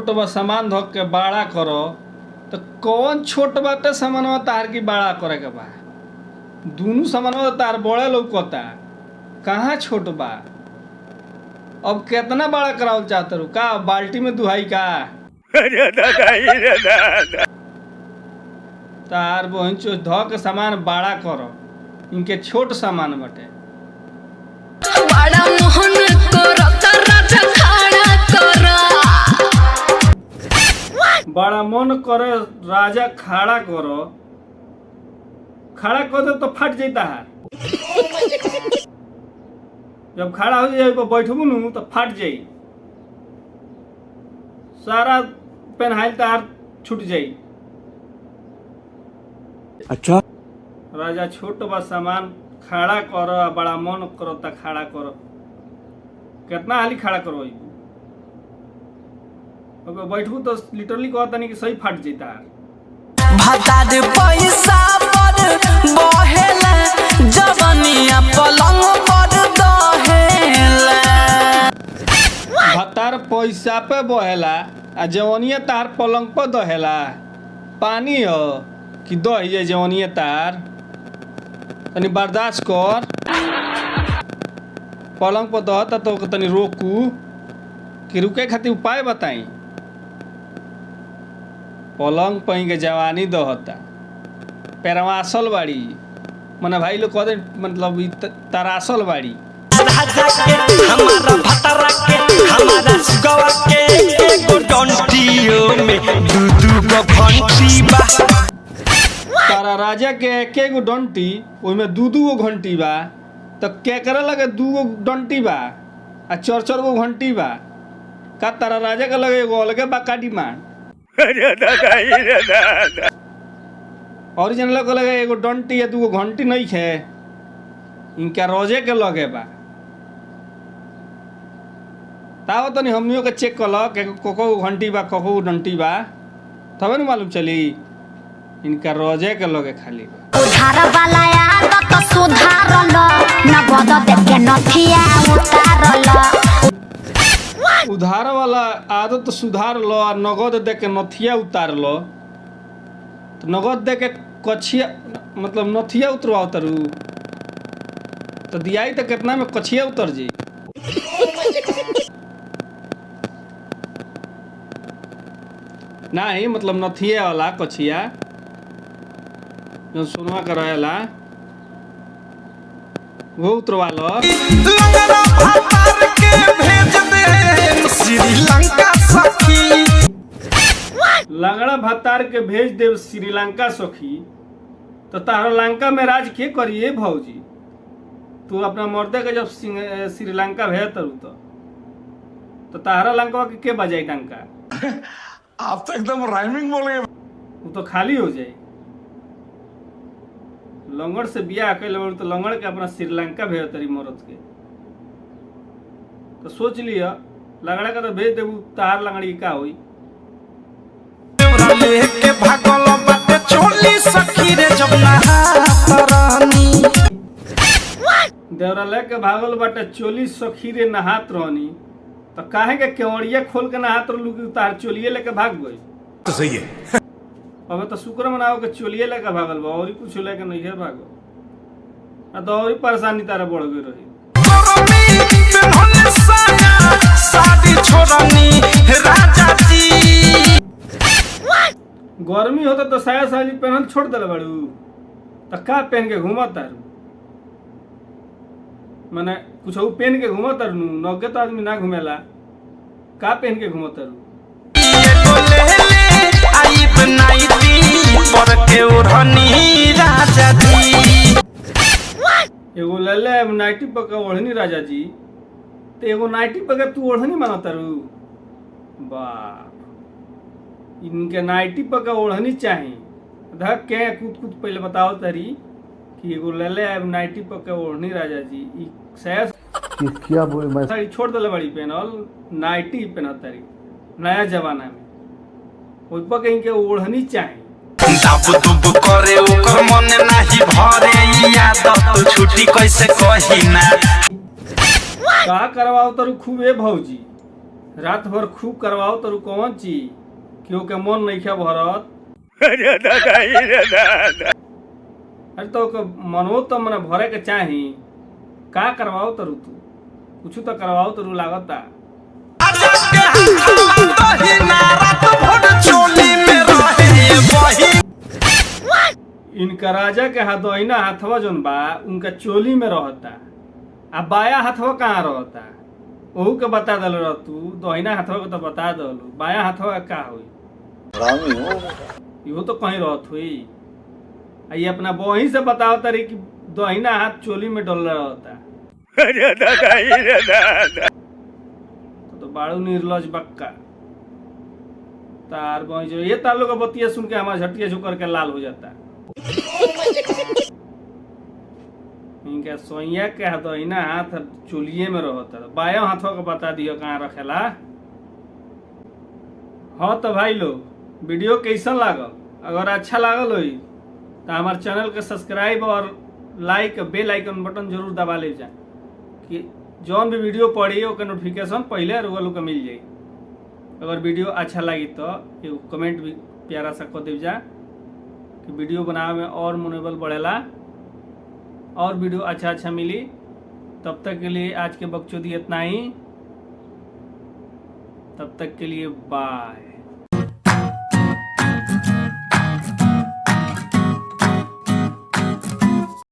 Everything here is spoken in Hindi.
छोट बा सामान धो के बड़ा करो तो कौन छोट बाटे सामानवा तार की बड़ा करे के बा। दोनों सामानवा तार बड़े लौकता, कहाँ छोट बा। अब कितना बड़ा करावल चाहते रू का बाल्टी में दुहाई का तार बहन चो धो के सामान बड़ा करो, इनके छोट सामान बटे। बड़ा मोहन करो त राजा खड़ा करो, बड़ा मन करे राजा खड़ा करो, खड़ा कर दो तो फट जाता है। जब खड़ा हो जाए तो बैठबू नू तो फट जाई, सारा पेनहाइल तार छूट जाई। अच्छा राजा छोट बा सामान खड़ा करो, बड़ा मन करो त खड़ा करो। कितना हाली खड़ा करो अगर बैठबू तो लिटरली कहता नहीं कि सही फट जाता है। भता दे पैसा पर बहेला, जवनिया पलंग पर दहेला। भतार पैसा पे बहेला आ जवनिया तार पलंग पर दहेला। पानी हो कि दही जवनिया तार, तनी बर्दाश्त कर। पलंग पर दहता तो तनी रोकू कि रुके खातिर उपाय बताई। पलंग पर के जवानी दहता, पेरवासल बाड़ी, मने भाई लोग कहते मतलब तरासल बाड़ी। राजा के हमारा भतरा के हमारा सुगवा के एगो डंटियो में दू गो घंटी बा। तारा राजा के एक गो डंटी ओइमे दू गो घंटी बा, तो केकरा लगे 2 गो डंटी बा आ 4 गो घंटी बा। का तारा राजा के लगे एगो अलगे बा का डिमांड। ओरिजिनल के लगे एगो डंटी या 2 गो घंटी नहीं है, इनका रोजे के लगे बा। ताव तनी हमनियों के चेक कल के कोको घंटी बा कोको डंटी बा, तबे न मालूम चली इनका रोजे के लगे खाली बा। उधार वाला आदत सुधार लो, न बद देख के नथिया उतार लो। उधार वाला आदत सुधार लो और नगद दे के नथिया उतार लो। तो नगद दे के कछिया मतलब नथिया उतरवा उतरू तो दियाई तो कितना में कछिया उतर जी। नहीं मतलब नथिया वाला कछिया जो सुनवा कराला वो उतरवा लो। लंगड़ा भतार के भेज दे श्रीलंका सखी। लंगड़ा भतार के भेज देव श्रीलंका सखी, तो तारा लंका में राज के करिए भौजी। तू अपना मर्दे के जब श्रीलंका भेज तरू तो तारा लंका के बजाई डंका। आप तो एकदम राइमिंग बोले। वो तो खाली हो जाए। लंगड़ से बियाह कर ले तो लंगड़ के अपना श्रीलंका भेज तरी मरद के। तो सोच लिया लंगड़ा का तो भेज देबू, तार लंगड़ी का होई। लेके भागल बाटे चोली सखी रे जब नहात रानी। देवरा लेके भागल बाटे चोली सखी रे नहात रहनी, तो काहे के केवड़िया खोल के नहात रहलू कि तार चोलिए लेके भाग गई। तो सही है। अब तो शुक्र मनाओ के चोलिए लेके भागल बा, और कुछ लेके नहीं है भागल। आ तो और परेशानी तारा बढ़ गई रही। शादी छोड़नी राजा जी। गर्मी होता तो साया साड़ी पहनल छोड़ दे बाड़ू, तो का पहन के घूमा तारू। मैंने कुछ पहन के घूमा तारू, नौके तो आदमी ना घूमेला। का पहन के घूमा तारू। एगो ले ले नाइटी पका ओढ़नी राजा जी, तो एगो नाइटी पका तू ओढ़नी मांगा तारू। बाप, इनके नाइटी पका ओढ़नी चाहिए। धक के कूद पहले बताओ तारी कि एगो ले ले नाइटी पका ओढ़नी राजा जी। ई क्या बोले साड़ी छोड़ दले बड़ी पहनल, नाइटी पहना तारी नया जमाना में। ओइ पर इनके ओढ़नी चाहिए। दाब दुब करे ओकर मन नाही भरे, याद तो छुट्टी कैसे कही ना। का करवाओ तारू खूबे भौजी। रात भर खूब करवाओ तो कौन चीज क्यों के मन नहीं खे भरत। अरे तो मनो तो मने भरे के चाही का करवाओ तरू तू कुछ तो करवाओ तरू लागता। इनका राजा के दहिना हाथवा जोन बा उनका चोली में रहता आ बाया हाथवा कहाँ रहता ओहू के बता दल रह तू दहिना हाथवा के तो बता दलू बाया हाथवा का हुई इहो तो कहीं रहत हुई आ ये अपना बही से बताओ तारी कि दहिना हाथ चोली में डल रहता। तो बाड़ू निर्लज बक्का तार बही जो ये तार लोग बतिया सुन के हमारा झटिया झुकर के लाल हो जाता। इनका सोइया के दहिना हाथ चोलिए में रहता बाया हाथों को बता दियो कहाँ रखेला। हाँ तो भाई लोग वीडियो कैसा लागल अगर अच्छा लागल हो तो हमारे चैनल के सब्सक्राइब और लाइक बेल आइकन बटन जरूर दबा ले जा कि जौन भी वीडियो पड़ी ओकर नोटिफिकेशन पहले रुआ लोग मिल जाए। अगर वीडियो अच्छा लगी तो एगो कमेंट भी प्यारा सा कर दे जा कि वीडियो बनावे में और मनोबल बढ़ेला और वीडियो अच्छा मिली। तब तक के लिए आज के बकचोदी इतना ही। तब तक के लिए बाय।